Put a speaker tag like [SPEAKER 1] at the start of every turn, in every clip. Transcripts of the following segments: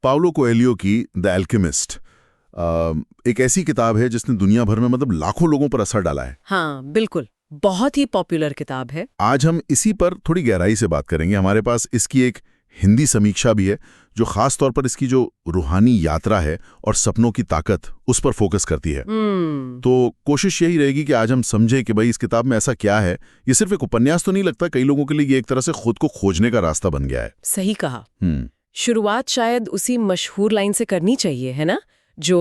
[SPEAKER 1] Paulo Coelho की the alchemist एक ऐसी किताब है जिसने दुनिया भर में मतलब लाखों लोगों पर असर डाला है।
[SPEAKER 2] हाँ बिल्कुल, बहुत ही पॉपुलर किताब है।
[SPEAKER 1] आज हम इसी पर थोड़ी गहराई से बात करेंगे। हमारे पास इसकी एक हिंदी समीक्षा भी है जो खास तौर पर इसकी जो रूहानी यात्रा है और सपनों की ताकत उस पर फोकस करती है। तो कोशिश यही रहेगी कि आज हम समझें कि भाई इस किताब में ऐसा क्या है। ये सिर्फ एक उपन्यास तो नहीं लगता, कई लोगों के लिए ये एक तरह से खुद को खोजने का रास्ता बन गया है।
[SPEAKER 2] सही कहा। शुरुआत शायद उसी मशहूर लाइन से करनी चाहिए, है ना, जो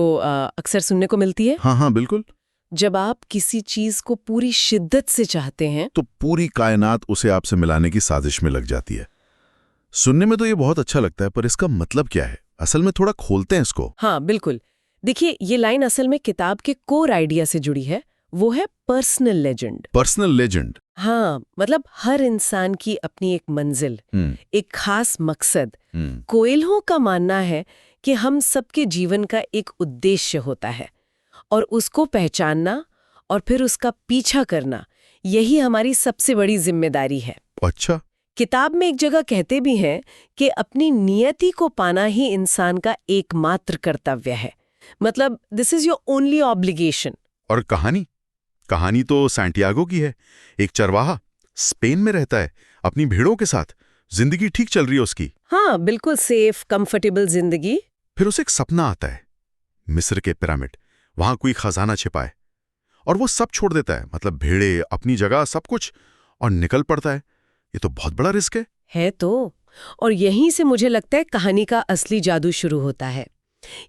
[SPEAKER 2] अक्सर सुनने को मिलती है।
[SPEAKER 1] हाँ, बिल्कुल।
[SPEAKER 2] जब आप किसी चीज को पूरी शिद्दत से चाहते हैं
[SPEAKER 1] तो पूरी कायनात उसे आपसे मिलाने की साजिश में लग जाती है। सुनने में तो ये बहुत अच्छा लगता है, पर इसका मतलब क्या है असल में? थोड़ा खोलते हैं इसको।
[SPEAKER 2] हाँ बिल्कुल। देखिए, ये लाइन असल में किताब के कोर आइडिया से जुड़ी है। वो है पर्सनल लेजेंड।
[SPEAKER 1] Personal legend?
[SPEAKER 2] हाँ, मतलब हर इंसान की अपनी एक मंजिल, एक खास मकसद। कोएल्हो का मानना है कि हम सबके जीवन का एक उद्देश्य होता है और उसको पहचानना और फिर उसका पीछा करना, यही हमारी सबसे बड़ी जिम्मेदारी है।
[SPEAKER 1] अच्छा।
[SPEAKER 2] किताब में एक जगह कहते भी हैं कि अपनी नियति को पाना ही इंसान का एकमात्र कर्तव्य है। मतलब this is your only obligation.
[SPEAKER 1] और कहानी तो सैंटियागो की है। एक चरवाहा स्पेन में रहता है अपनी भेड़ों के साथ, जिंदगी ठीक चल रही है उसकी।
[SPEAKER 2] हाँ बिल्कुल, सेफ कंफर्टेबल जिंदगी।
[SPEAKER 1] फिर उसे एक सपना आता है, मिस्र के पिरामिड, वहां कोई खजाना छिपा है, और वो सब छोड़ देता है, मतलब भेड़े, अपनी जगह, सब कुछ, और निकल पड़ता है। ये तो बहुत बड़ा रिस्क है
[SPEAKER 2] तो। और यहीं से मुझे लगता है कहानी का असली जादू शुरू होता है।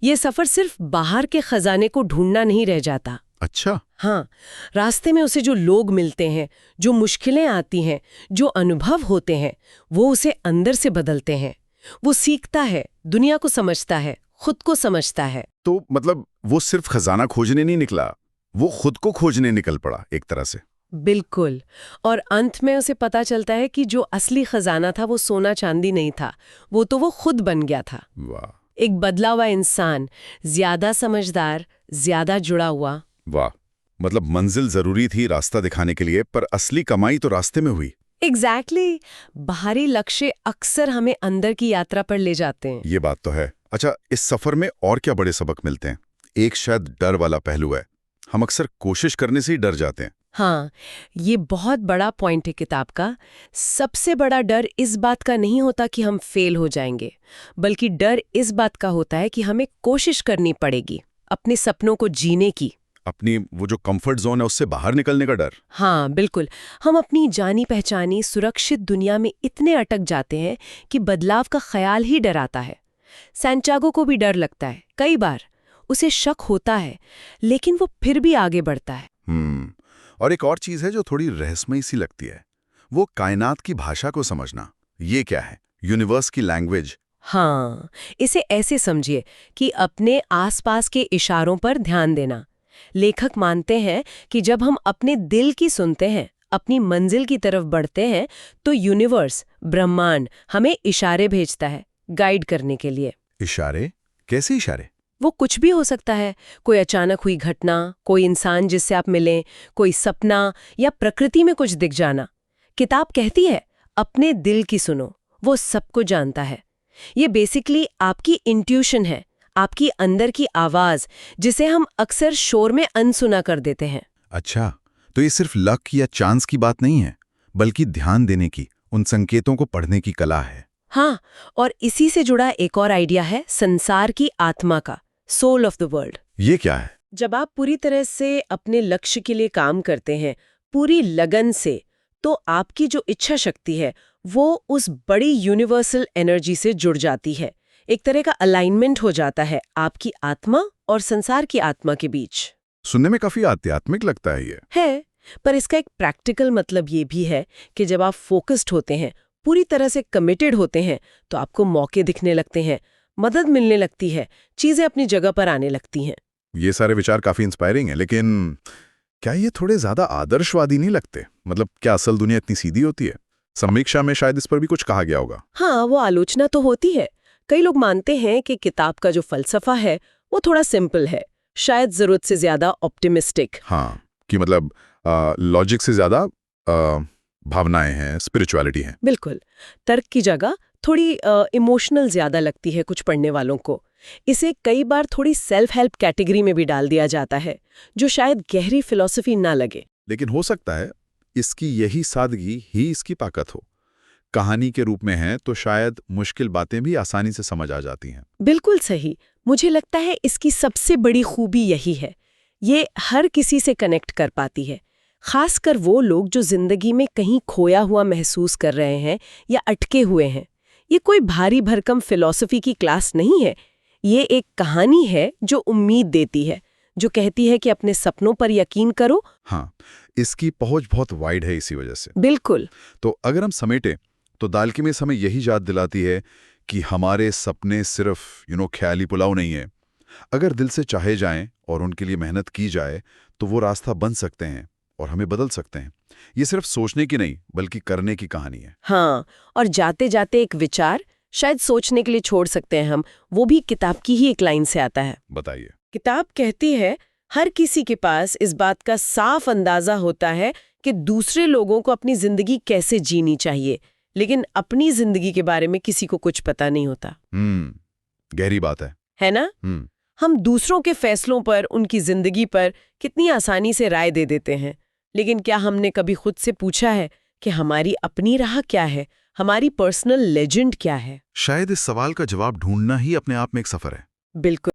[SPEAKER 2] ये सफर सिर्फ बाहर के खजाने को ढूंढना नहीं रह जाता।
[SPEAKER 1] अच्छा।
[SPEAKER 2] हाँ, रास्ते में उसे जो लोग मिलते हैं, जो मुश्किलें आती हैं, जो अनुभव होते हैं, वो उसे अंदर से बदलते हैं। वो सीखता है, दुनिया को समझता है, खुद को समझता है।
[SPEAKER 1] तो मतलब वो सिर्फ खजाना खोजने नहीं निकला, वो खुद को खोजने निकल पड़ा एक तरह से।
[SPEAKER 2] बिल्कुल। और अंत में उसे पता चलता है कि जो असली खजाना था वो सोना चांदी नहीं था, वो खुद बन गया था।
[SPEAKER 1] वाह। एक
[SPEAKER 2] बदला हुआ इंसान, ज्यादा समझदार, ज्यादा जुड़ा हुआ।
[SPEAKER 1] वाह, मतलब मंजिल जरूरी थी रास्ता दिखाने के लिए, पर असली कमाई तो रास्ते में हुई।
[SPEAKER 2] एग्जैक्टली। बाहरी लक्ष्य अक्सर हमें अंदर की यात्रा पर ले जाते हैं।
[SPEAKER 1] ये बात तो है। अच्छा, इस सफर में और क्या बड़े सबक मिलते हैं? एक शायद डर वाला पहलू है। हम अक्सर कोशिश करने से ही डर जाते हैं।
[SPEAKER 2] हाँ, ये बहुत बड़ा पॉइंट है किताब का। सबसे बड़ा डर इस बात का नहीं होता कि हम फेल हो जाएंगे, बल्कि डर इस बात का होता है कि हमें कोशिश करनी पड़ेगी अपने सपनों को जीने की।
[SPEAKER 1] अपनी वो जो कंफर्ट जोन है उससे बाहर निकलने का डर।
[SPEAKER 2] हाँ बिल्कुल। हम अपनी जानी पहचानी सुरक्षित दुनिया में इतने अटक जाते हैं कि बदलाव का ख्याल ही डराता है। सैंटियागो को भी डर लगता है, कई बार उसे शक होता है, लेकिन वो फिर भी आगे बढ़ता है।
[SPEAKER 1] और एक और चीज है जो थोड़ी रहस्यमयी सी लगती है, वो कायनात की भाषा को समझना। ये क्या है? यूनिवर्स की लैंग्वेज।
[SPEAKER 2] हाँ, इसे ऐसे समझिए कि अपने आसपास के इशारों पर ध्यान देना। लेखक मानते हैं कि जब हम अपने दिल की सुनते हैं, अपनी मंजिल की तरफ बढ़ते हैं, तो यूनिवर्स, ब्रह्मांड हमें इशारे भेजता है गाइड करने के लिए।
[SPEAKER 1] इशारे? कैसे इशारे?
[SPEAKER 2] वो कुछ भी हो सकता है। कोई अचानक हुई घटना, कोई इंसान जिससे आप मिलें, कोई सपना, या प्रकृति में कुछ दिख जाना। किताब कहती है अपने दिल की सुनो, वो सबको जानता है। ये बेसिकली आपकी इंट्यूशन है, आपकी अंदर की आवाज, जिसे हम अक्सर शोर में अनसुना कर देते हैं।
[SPEAKER 1] अच्छा, तो ये सिर्फ लक या चांस की बात नहीं है, बल्कि ध्यान देने की, उन संकेतों को पढ़ने की कला है।
[SPEAKER 2] हाँ, और इसी से जुड़ा एक और आइडिया है संसार की आत्मा का, सोल ऑफ द वर्ल्ड।
[SPEAKER 1] ये क्या है?
[SPEAKER 2] जब आप पूरी तरह से अपने लक्ष्य के लिए काम करते हैं, पूरी लगन से, तो आपकी जो इच्छा शक्ति है वो उस बड़ी यूनिवर्सल एनर्जी से जुड़ जाती है। एक तरह का अलाइनमेंट हो जाता है आपकी आत्मा और संसार की आत्मा के बीच।
[SPEAKER 1] सुनने में काफी आध्यात्मिक लगता है ये।
[SPEAKER 2] है, पर इसका एक प्रैक्टिकल मतलब ये भी है कि जब आप फोकस्ड होते हैं, पूरी तरह से कमिटेड होते हैं, तो आपको मौके दिखने लगते हैं, मदद मिलने लगती है, चीजें अपनी जगह पर आने लगती हैं।
[SPEAKER 1] ये सारे विचार काफी इंस्पायरिंग है, लेकिन क्या ये थोड़े ज्यादा आदर्शवादी नहीं लगते? मतलब क्या असल दुनिया इतनी सीधी होती है? समीक्षा में शायद इस पर भी कुछ कहा गया होगा।
[SPEAKER 2] हाँ, वो आलोचना तो होती है। कई लोग मानते हैं कि किताब का जो फलसफा है वो थोड़ा सिंपल है, शायद जरूरत से ज्यादा ऑप्टिमिस्टिक।
[SPEAKER 1] हाँ, कि मतलब लॉजिक से ज्यादा भावनाएं हैं, स्पिरिचुअलिटी है।
[SPEAKER 2] बिल्कुल, तर्क की जगह थोड़ी इमोशनल ज्यादा लगती है कुछ पढ़ने वालों को। इसे कई बार थोड़ी सेल्फ हेल्प कैटेगरी में भी डाल दिया जाता है, जो शायद गहरी फिलॉसफी ना लगे।
[SPEAKER 1] लेकिन हो सकता है इसकी यही सादगी ही इसकी ताकत हो। कहानी के रूप में है तो शायद मुश्किल बातें भी आसानी से समझ आ जाती हैं।
[SPEAKER 2] बिल्कुल सही। मुझे लगता है इसकी सबसे बड़ी खूबी यही है, ये हर किसी से कनेक्ट कर पाती है, खासकर वो लोग जो जिंदगी में कहीं खोया हुआ महसूस कर रहे हैं या अटके हुए हैं। ये कोई भारी भरकम फिलॉसफी की क्लास नहीं है, ये एक कहानी है जो उम्मीद देती है, जो कहती है कि अपने सपनों पर यकीन करो।
[SPEAKER 1] हाँ, इसकी पहुंच बहुत वाइड है इसी वजह से।
[SPEAKER 2] बिल्कुल।
[SPEAKER 1] तो अगर हम समेटें तो द अल्केमिस्ट हमें यही याद दिलाती है कि हमारे सपने सिर्फ ख्याली पुलाव नहीं है। अगर दिल से चाहे जाएं और उनके लिए मेहनत की जाए तो वो रास्ता बन सकते हैं और हमें बदल सकते हैं। ये सिर्फ सोचने की नहीं बल्कि करने की कहानी है।
[SPEAKER 2] हाँ, और जाते जाते एक विचार शायद सोचने के लिए छोड़ सकते हैं हम, वो भी किताब की ही एक लाइन से आता है।
[SPEAKER 1] बताइए।
[SPEAKER 2] किताब कहती है, हर किसी के पास इस बात का साफ अंदाजा होता है कि दूसरे लोगों को अपनी जिंदगी कैसे जीनी चाहिए, लेकिन अपनी जिंदगी के बारे में किसी को कुछ पता नहीं होता।
[SPEAKER 1] गहरी बात
[SPEAKER 2] है ना? हम दूसरों के फैसलों पर, उनकी जिंदगी पर कितनी आसानी से राय दे देते हैं, लेकिन क्या हमने कभी खुद से पूछा है कि हमारी अपनी राह क्या है, हमारी पर्सनल लेजेंड क्या है?
[SPEAKER 1] शायद इस सवाल का जवाब ढूंढना ही अपने आप में एक सफर है।
[SPEAKER 2] बिल्कुल।